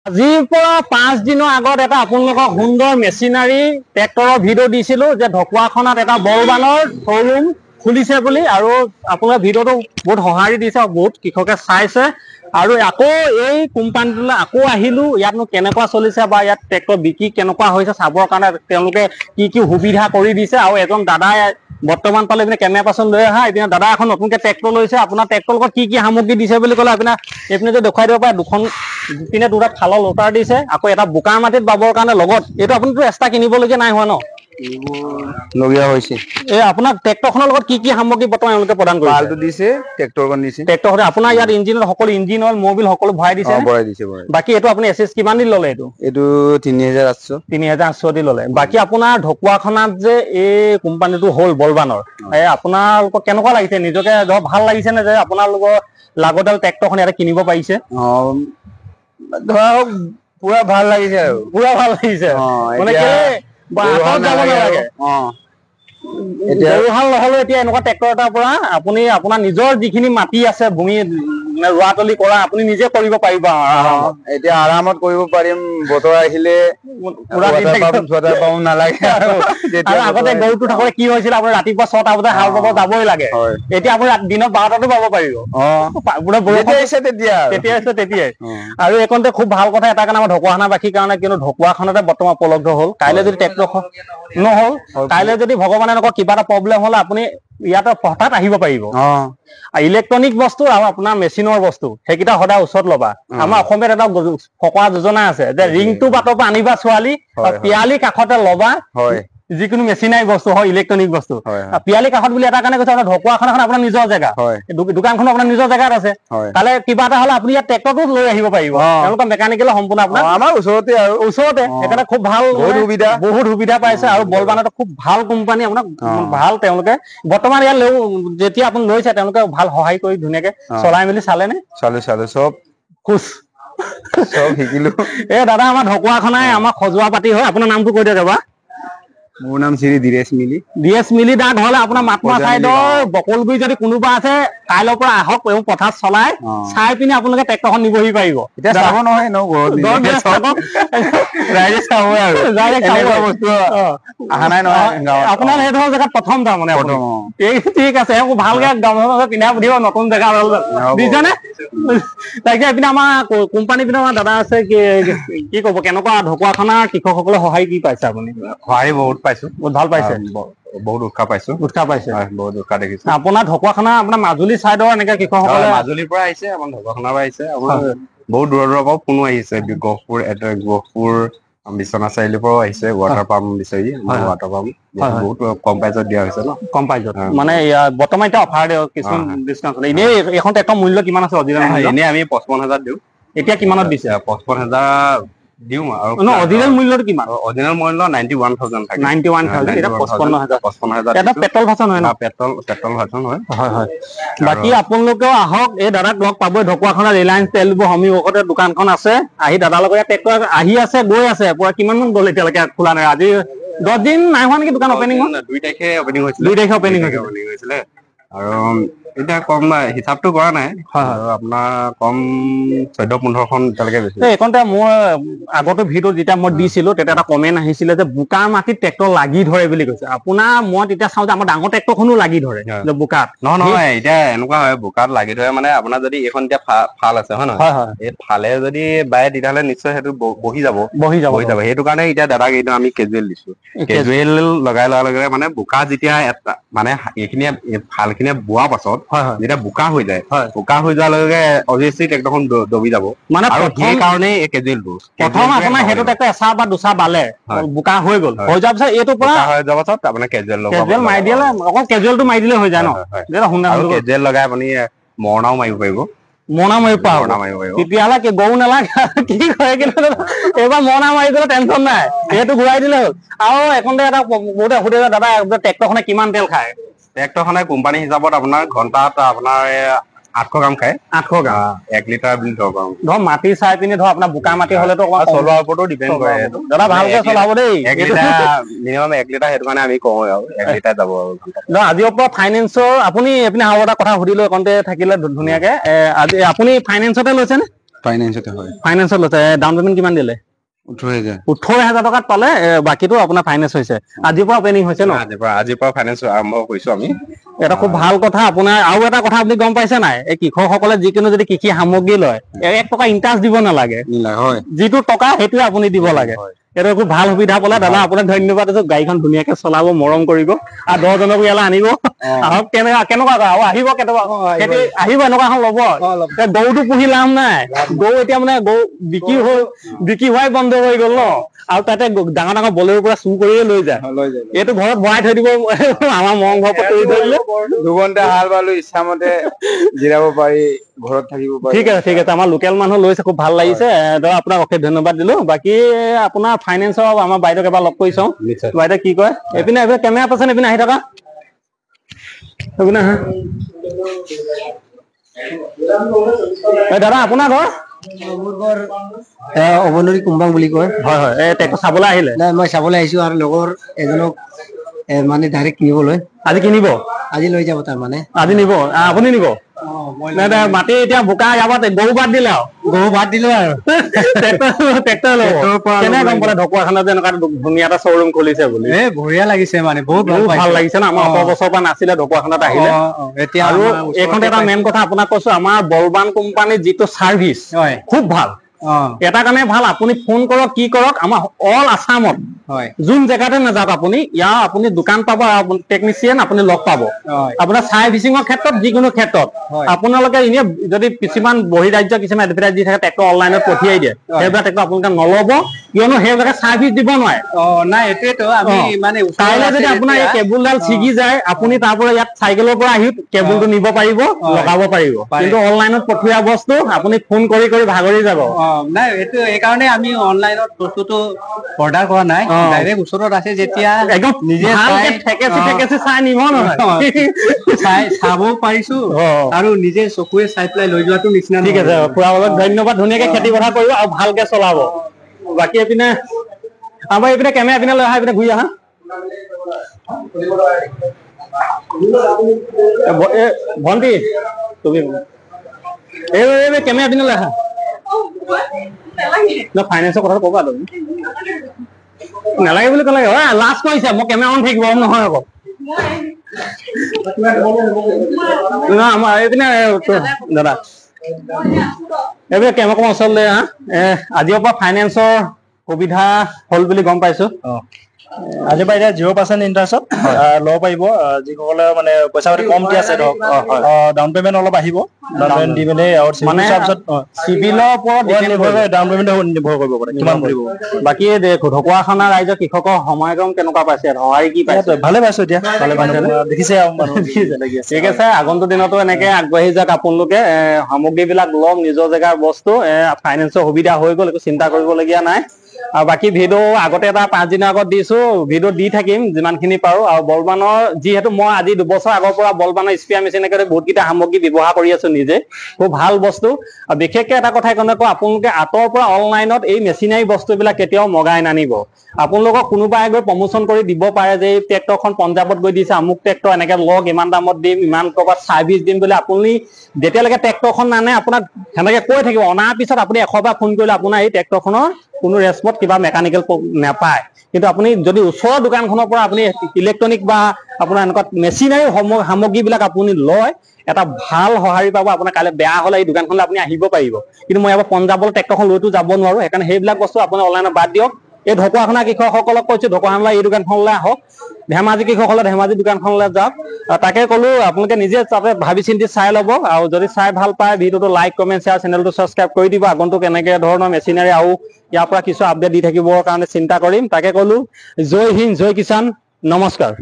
আজিৰ পৰা 5 দিনৰ আগত এটা আপোনালোকক সুন্দৰ মেচিনাৰী ট্ৰেক্টৰৰ ভিডিঅ' দিছিলো যে ঢকুৱাখানাত এটা বলবানৰ শ্ব'ৰুম খুলিছে বুলি, আৰু আপোনাৰ ভিডিঅ'টো বহুত সঁহাৰি দিছে আৰু বহুত কৃষকে চাইছে। আৰু আকৌ এই কোম্পানীটোলৈ আকৌ আহিলো, ইয়াতনো কেনেকুৱা চলিছে বা ইয়াত ট্ৰেক্টৰ বিক্ৰী কেনেকুৱা হৈছে চাবৰ কাৰণে তেওঁলোকে কি কি সুবিধা কৰি দিছে। আৰু এজন দাদাই বৰ্তমান পালে এইপিনে কেমেৰা পাৰ্চন লৈ অহা, এইপিনে দাদা এখন নতুনকে ট্ৰেক্টৰ লৈছে। আপোনাৰ ট্ৰেক্টৰ লগত কি কি সামগ্ৰী দিছে বুলি ক'লে আপোনাৰ এইপিনে যে দেখুৱাই দিব পাৰে, ইপিনে দুটা খালৰ লোটাৰ দিছে, আকৌ এটা বোকাৰ মাটিত বাবৰ কাৰণে লগত। এইটো আপুনিতো এক্সট্ৰা কিনিবলগীয়া নাই হোৱা ন? লগীয়া হৈছে। এই আপোনাৰ ট্ৰেক্টৰখনৰ লগত কি কি সামগ্ৰী বৰ্তমান এওঁলোকে প্ৰদান কৰিছে? পালটো দিছে, ট্ৰেক্টৰখন দিছে। ট্ৰেক্টৰ আপোনাৰ ইয়াত ইঞ্জিনৰ সকলো ইঞ্জিন অইল, মবিল সকলো ভৰাই দিছে। ভৰাই দিছে, ভৰাই। বাকী এইটো আপুনি এছ কিমান দি ল'লে? এইটো 3800 3800 দি ল'লে। বাকী আপোনাৰ ঢকুৱাখানাত যে এই কোম্পানীটো হ'ল বলবানৰ, আপোনালোকক কেনেকুৱা লাগিছে? নিজকে ধৰক ভাল লাগিছে নে যে আপোনালোকৰ লাগতিয়াল ট্ৰেক্টৰখন ইয়াতে কিনিব পাৰিছে? ধৰক পুৰা ভাল লাগিছে আৰু পুৰা ভাল লাগিছে মানে কেলে যাব নালাগে। গৰুহাল নহ'লেও এতিয়া এনেকুৱা ট্ৰেক্টৰ এটাৰ পৰা আপুনি আপোনাৰ নিজৰ যিখিনি মাটি আছে, ভূমি ৰোৱা তলি কৰা, আপুনি নিজে কৰিব পাৰিব। এতিয়া আৰামত কৰিব পাৰিম। বতৰ আহিলে নালাগে। আগতে গৰুটো থাকোতে কি হৈছিল, আপোনাৰ ৰাতিপুৱা 6টা বজাত হাল বাব যাবই লাগে। এতিয়া আপুনি দিনত 12টাতো পাব পাৰিব। তেতিয়াই। আৰু এইকণতে খুব ভাল কথা এটা কাৰণে আমাৰ ঢকুৱাখানাবাসীৰ কাৰণে, কিন্তু ঢকুৱাখানাতে বৰ্তমান উপলব্ধ হ'ল। কাইলৈ যদি ট্ৰেক্টৰখন নহ'ল, কাইলৈ যদি ভগৱানে নকয় কিবা এটা প্ৰব্লেম হ'লে আপুনি ইয়াতে হঠাৎ আহিব পাৰিব। ইলেক্ট্ৰনিক বস্তু আৰু আপোনাৰ মেচিনৰ বস্তু সেইকেইটা সদায় ওচৰত ল'বা। আমাৰ অসমীয়াত এটা ফকৰা যোজনা আছে যে ৰিংটো বাটৰ পৰা আনিবা ছোৱালী, পিয়ালি কাষতে ল'বা যিকোনো মেচিনাৰী বস্তু হয়, ইলেক্ট্ৰনিক বস্তু। পিয়ালি কাষত বুলি এটা কাৰণে কৈছে, আপোনাৰ ঢকুৱাখানাখন আপোনাৰ নিজৰ জেগা, দোকানখনো আপোনাৰ নিজৰ জেগাত আছে। কাইলৈ কিবা এটা হ'লে আপুনি ইয়াত ট্ৰেক্টৰটো লৈ আহিব পাৰিব। তেওঁলোকৰ মেকানিকেল সম্পূৰ্ণ আপোনাৰ আমাৰ ওচৰতে আৰু ওচৰতে, সেইকাৰণে খুব ভাল, বহুত সুবিধা পাইছে। আৰু বলবানটো খুব ভাল কোম্পানী, আপোনাক ভাল তেওঁলোকে বৰ্তমান ইয়াত যেতিয়া আপুনি লৈছে তেওঁলোকে ভাল সহায় কৰি ধুনীয়াকে চলাই মেলি চালে নে? চালো চব খুচ চব শিকিলো। দাদা আমাৰ ঢকুৱাখানাই আমাৰ সজোৱা পাতি হয়। আপোনাৰ নামটো কৈ দিয়ক এবাৰ। মোৰ নাম শ্ৰী ধীৰেশ মিলি দা ঘৰলে আপোনাৰ মাতমা চাইডৰ বকলগুৰি যদি কোনোবা আছে, কাইলৈৰ পৰা আহক, পথাৰ চলাই চাই পিনে আপোনালোকে ট্ৰেক্টৰখন নিবহি পাৰিব। এতিয়া চাব নহয় ন, আপোনাৰ সেই ধৰণৰ জেগাত প্ৰথম তাৰমানে ঠিক আছে। ভালকে পিন্ধাই পঠিয়াব নতুন জেগা দিছেনে? তাকে এইপিনে আমাৰ কোম্পানী পিনে আমাৰ দাদা আছে, কি ক'ব কেনেকুৱা ঢকুৱাখানাৰ কৃষকসকলে সহায় কি পাইছে আপুনি? সহায় বহুত পাইছো, বহুত ভাল পাইছে, বহুত উৎসাহ পাইছে, বহুত উৎসাহ দেখিছো। আপোনাৰ ঢকুৱাখানা আপোনাৰ মাজুলী চাইডৰ এনেকে কৃষকসকলে মাজুলীৰ পৰা আহিছে, আমাৰ ঢকুৱাখানাৰ পৰা আহিছে, আপোনাৰ বহুত দূৰৰ পৰাও ফোনো আহিছে। গহপুৰ বিশ্বনাথ চাৰিআলিৰ পৰাও আহিছে ৱাটাৰ পাম্প বিচাৰি। ৱাটাৰ পাম্প বহুত কম প্ৰাইজত দিয়া হৈছে ন, কম প্ৰাইজত মানে বৰ্তমান এতিয়া অফাৰ কিছুমান ডিছকাউণ্ট চলে। এনেই এখন ট্ৰেক্টৰ মূল্য কিমান আছে? এনেই আমি 55,000 দিওঁ। এতিয়া কিমানত দিছে? 55,000 দিওঁ। আৰু অৰিজিনেল মূল্যটো কিমান? অৰিজিনেল মূল্য 91,000 থাকে। 91,000 এটা 55,000 এটা পেট্ৰল ভাৰ্চন হয় ন? পেট্ৰল ভাৰ্চন হয়। বাকী আপোনালোকেও আহক, এই দাদাক লগ পাবই। ঢকুৱাখানা ৰিলায়েন্স তেল ডিপো সমীপতে দোকানখন আছে। আহি দাদাৰ লগত ট্ৰেক্টৰ আহি আছে, গৈ আছে। পুৰা কিমান মান গ'ল এতিয়ালৈকে খোলা নাই? আজি 10 দিন নাই হোৱা নেকি দোকান অপেনিং? 2 তাৰিখে অপেনিং হৈছিলে। 2 তাৰিখে অপেনিং হৈছিলে। আৰু এতিয়া কম হিচাপটো কৰা নাই, আপোনাৰ কম 14-15খন এতিয়ালৈকে বেছি। এইকণতে মোৰ আগতো ভিডিঅ' যেতিয়া মই দিছিলো, তেতিয়া এটা কমেণ্ট আহিছিলে যে বোকাৰ মাটিত ট্ৰেক্টৰ লাগি ধৰে বুলি কৈছে। আপোনাৰ মই তেতিয়া চাওঁ যে আমাৰ ডাঙৰ ট্ৰেক্টৰখনো লাগি ধৰে বোকাত। নহয়, এতিয়া এনেকুৱা হয়, বোকাত লাগি ধৰে মানে আপোনাৰ যদি এইখন এতিয়া ফাল আছে হয় নহয়, এই ফালে যদি বায়ে তেতিয়াহ'লে নিশ্চয় সেইটো বহি যাব। সেইটো কাৰণে এতিয়া দাদাক আমি কেজুৱেল দিছো। কেজুৱেল লগাই লোৱাৰ লগে লগে মানে বোকা যেতিয়া মানে এইখিনিয়ে ফাল খিনিয়ে বোৱাৰ পাছত যেতিয়া বোকা হৈ যায়, বোকা হৈ যোৱাৰ লগে লগে অভিয়াছলি ট্ৰেক্টৰখন দবি যাব। মানে সেইকাৰণে এই কেজুৱেলটো প্ৰথম আপোনাৰ সেইটো ট্ৰেক্টৰ এচাহ বা দুচাহ বালে বোকা হৈ গ'ল, হৈ যোৱাৰ পিছত এইটো পৰা হৈ যোৱাৰ পাছত আপোনাৰ কেজুৱেল মাৰি দিলে, অকল কেজুৱেলটো মাৰি দিলে হৈ যায় ন? কেজুৱেল লগাই আপুনি মৰণাও মাৰিব পাৰিব। মৰণা মাৰিব পাৰিব তেতিয়াহ'লে কি গৰু নালাগে কি কৰে? কিন্তু এইবাৰ মৰণা মাৰি দিলে টেনচন নাই, সেইটো ঘূৰাই দিলে হ'ল। আৰু এখনতে এটা বহুতে সুধে যে দাদা ট্ৰেক্টৰখনে কিমান তেল খায়? ট্ৰেক্টৰখনে কোম্পানী হিচাপত আপোনাৰ ঘন্টাত আপোনাৰ 800 গ্ৰাম খায়। 800 গ্ৰাম 1 লিটাৰ বুলি ধৰক মাটি চাই পিনি ধৰক আপোনাৰ বোকা মাটি হলেতো চলোৱাৰ ওপৰতো ডিপেণ্ড কৰে। দাদা ভালকে চলাব দেই। 1 লিটাৰ মিনিমাম 1 লিটাৰ, সেইটো কাৰণে আমি কওঁ আৰু 1 লিটাৰ যাব আৰু। আজিৰ পৰা ফাইনেন্সৰ আপুনি এইপিনে আৰু এটা কথা সুধিলো, এইকণতে থাকিলে ধুনীয়াকে। আজি আপুনি ফাইনেন্সতে লৈছে নে? ফাইনেন্সতে হয়। ফাইনেন্সত লৈছে। ডাউন পেমেণ্ট কিমান দিলে? 18,000 টকাত পালে। বাকীটো আপোনাৰ ফাইনেন্স হৈছে। আজিৰ পৰা অপেনিং হৈছে ন? আজিৰ পৰা ফাইনেন্স আৰম্ভ কৰিছো আমি। এটা খুব ভাল কথা। আপোনাৰ আৰু এটা কথা আপুনি গম পাইছে নাই, এই কৃষকসকলে যিকোনো যদি কৃষি সামগ্ৰী লয় 1 টকা ইণ্টাৰেষ্ট দিব নালাগে। যিটো টকা সেইটোৱে আপুনি দিব লাগে। এইটো খুব ভাল সুবিধা পালে দাদা, আপোনাক ধন্যবাদ দিছো। গাড়ীখন ধুনীয়াকে চলাব, মৰম কৰিব আৰু 10 জনকো ইয়ালৈ আনিব। আহক। কেনেকুৱা আৰু আহিব কেতিয়াবা আহিব এনেকুৱা এখন ল'ব। গৰুটো পুহি লাভ নাই। গৰু এতিয়া মানে গৰু বিক্ৰী হোৱাই বন্ধ হৈ গ'ল ন। আৰু তাতে ডাঙৰ ডাঙৰ বলেৰোৰ পৰা চুৰ কৰিয়ে লৈ যায়। এইটো ঘৰত ভৰাই থৈ দিব। আমাৰ মৰম ঘৰ তৰি ধৰিলে 2 ঘণ্টা হাল বালো, ইচ্ছামতে জিৰাব পাৰি, ঘৰত থাকিব পাৰি। ঠিক আছে, ঠিক আছে। আমাৰ লোকেল মানুহ লৈছে, খুব ভাল লাগিছে। আপোনাক অশেষ ধন্যবাদ দিলো। বাকী আপোনাৰ ফাইনেন্সৰ আমাৰ বাইদেউক এবাৰ লগ কৰি চাওঁ। বাইদেউ কি কয়? এইপিনে কেমেৰা পাৰ্চন এইপিনে আহি থকা। এইপিনে দাদা আপোনাৰ ঘৰ? অৱনদী কুম্বাং বুলি কয়। হয় হয়। ট্ৰেক্টৰ চাবলৈ আহিলে? নাই, মই চাবলৈ আহিছো আৰু লগৰ এজনক মানে ডাইৰেক্ট কিনিবলৈ। আজি কিনিব? আজি লৈ যাব তাৰ মানে। আজি নিব? আপুনি নিব? মাটি এতিয়া বোকা ইয়াৰ গৰু বাদ দিলে আৰু? গৰু বাদ দিলো আৰু ট্ৰেক্টৰ ল'ব। কেনেকে গম পালে ঢকুৱাখানাত যে এনেকুৱা ধুনীয়া এটা শ্বৰুম খুলিছে বুলি? বঢ়িয়া লাগিছে, মানে বহুত ভাল লাগিছে ন? আমাৰ অত বছৰৰ পৰা নাছিলে ঢকুৱাখানাত আহিলে। আৰু এইখন এটা মেইন কথা আপোনাক কৈছো, আমাৰ বলবান কোম্পানীৰ যিটো চাৰ্ভিচ খুব ভাল। এটা কাৰণে ভাল, আপুনি ফোন কৰক কি কৰক, আমাৰ অল আছামত যোন জেগাতে নাযাওক আপুনি, ইয়াৰ আপুনি দোকান পাব, টেকনিচিয়ান আপুনি লগ পাব। আপোনাৰ চাৰ্ভিচিঙৰ ক্ষেত্ৰত, যিকোনো ক্ষেত্ৰত আপোনালোকে এনে যদি কিছুমান বহিৰাজ্য কিছুমান এডভাৰটাইজ দি থাকে, ট্ৰেক্টৰ অনলাইনত পঠিয়াই দিয়ে, সেইবিলাক ট্ৰেক্টৰ আপোনালোকে নল'ব, কিয়নো সেইবিলাকে চাৰ্ভিচ দিব নোৱাৰে। নাই, এইটোৱেতো আমি মানে কাইলৈ যদি আপোনাৰ এই কেবুলডাল ছিগি যায়, আপুনি তাৰ পৰা ইয়াত চাইকেলৰ পৰা আহি কেবুলটো নিব পাৰিব, লগাব পাৰিব। কিন্তু অনলাইনত পঠিওৱা বস্তু আপুনি ফোন কৰি কৰি ভাগৰি যাব। নাই, এইটো এইকাৰণে আমি অনলাইনত বস্তুটো অৰ্ডাৰ কৰা নাই। ডাইৰেক্ট ওচৰত আছে যেতিয়া একদম নিজে চাই নিব নহয়, চাব পাৰিছো আৰু নিজে চকুৰে চাই পেলাই লৈ যোৱাটো নিচিনা। ঠিক আছে, খুৰাবলৈ ধন্যবাদ। ধুনীয়াকে খেতি পথাৰ কৰিব আৰু ভালকে চলাব। বাকী এইপিনে আমাৰ এইপিনে কেমেৰা এইপিনে লৈ আহা, এইপিনে ঘূৰি আহা। ভন্টি তুমি এই কেমেৰা এইপিনে লৈ আহা। ফাইনেন্সৰ কথাটো কবা তুমি। নালাগে বুলি ক'লে লাষ্ট কৰিছে, মই কেমেৰা অন থাকিব নহয় আকৌ। আমাৰ এইপিনে দাদা এইবিলাক কেমেৰা ওচৰলৈ আহা। আজিৰ পৰা ফাইনেন্সৰ সুবিধা হ'ল বুলি গম পাইছো। আজিৰ পৰা এতিয়া 0% ইণ্টাৰেষ্টত ল'ব পাৰিব। যিসকলে মানে পইচা পাতি কমটি আছে ধৰক, ডাউন পেমেণ্ট অলপ আহিব। ডাউন পেমেণ্ট দি মেলি মানে চিভিলৰ ওপৰত ডাউন পেমেণ্ট নিৰ্ভৰ কৰিব পাৰে কিমান কৰিব। বাকী ঢকুৱাখানা ৰাইজৰ কৃষকৰ সমাগম কেনেকুৱা পাইছে? সঁহাৰি কি পাইছে? ভালে পাইছো এতিয়া, ভালে পাইছে, দেখিছে। ঠিক আছে, আগন্তুক দিনতো এনেকে আগবাঢ়ি যাওক আপোনালোকে। সামগ্ৰীবিলাক লওক, নিজৰ জেগাৰ বস্তু। ফাইনেন্সৰ সুবিধা হৈ গ'ল, একো চিন্তা কৰিবলগীয়া নাই। আৰু বাকী ভিডিঅ' আগতে এটা 5 দিনৰ আগত দিছো, ভিডিঅ' দি থাকিম যিমানখিনি পাৰো। আৰু বলবানৰ যিহেতু মই আজি 2 বছৰ আগৰ পৰা বলবানৰ স্পেয়াৰ মেচিন একেবাৰে বহুতকেইটা সামগ্ৰী ব্যৱহাৰ কৰি আছো নিজে, খুব ভাল বস্তু। আৰু বিশেষকে এটা কথাই কওঁ, আপোনালোকে আঁতৰ পৰা অনলাইনত এই মেচিনাৰী বস্তুবিলাক কেতিয়াও মগাই নানিব। আপোনালোকক কোনোবাই গৈ প্ৰমোচন কৰি দিব পাৰে যে এই ট্ৰেক্টৰখন পঞ্জাৱত গৈ দিছে, আমুক ট্ৰেক্টৰ এনেকে লওক, ইমান দামত দিম, ইমান টকাত চাৰ্ভিচ দিম বুলি। আপুনি যেতিয়ালৈকে ট্ৰেক্টৰখন নানে, আপোনাক সেনেকে কৈ থাকিব। অনাৰ পিছত আপুনি 100 বাৰ ফোন কৰিলে আপোনাৰ এই ট্ৰেক্টৰখনৰ কোনো ৰেচপত কিবা মেকানিকেল নাপায়। কিন্তু আপুনি যদি ওচৰৰ দোকানখনৰ পৰা আপুনি ইলেক্ট্ৰনিক বা আপোনাৰ এনেকুৱা মেচিনাৰী সামগ্ৰীবিলাক আপুনি লয়, এটা ভাল সঁহাৰি পাব। আপোনাৰ কাইলৈ বেয়া হ'লে এই দোকানখনলৈ আপুনি আহিব পাৰিব। কিন্তু মই এবাৰ পঞ্জাৱৰ ট্ৰেক্টৰখন লৈতো যাব নোৱাৰো, সেইকাৰণে সেইবিলাক বস্তু আপুনি অনলাইনত বাদ দিয়ক। এই ঢকুৱাখানা কৃষকসকলক কৈছো, ঢকুৱাখানালৈ এই দোকানখনলৈ আহক। ধেমাজি কৃষকসকলে ধেমাজি দোকানখনলৈ যাওক। তাকে ক'লো, আপোনালোকে নিজে তাতে ভাবি চিন্তি চাই ল'ব। আৰু যদি চাই ভাল পায়, ভিডিঅ'টো লাইক, কমেণ্ট, শ্বেয়াৰ, চেনেলটো ছাবস্ক্ৰাইব কৰি দিব। আগন্তুক এনেকে ধৰণৰ মেচিনাৰী আৰু ইয়াৰ পৰা কিছু আপডেট দি থাকিবৰ কাৰণে চিন্তা কৰিম। তাকে ক'লো, জয় হিন্দ, জয় কিষাণ, নমস্কাৰ।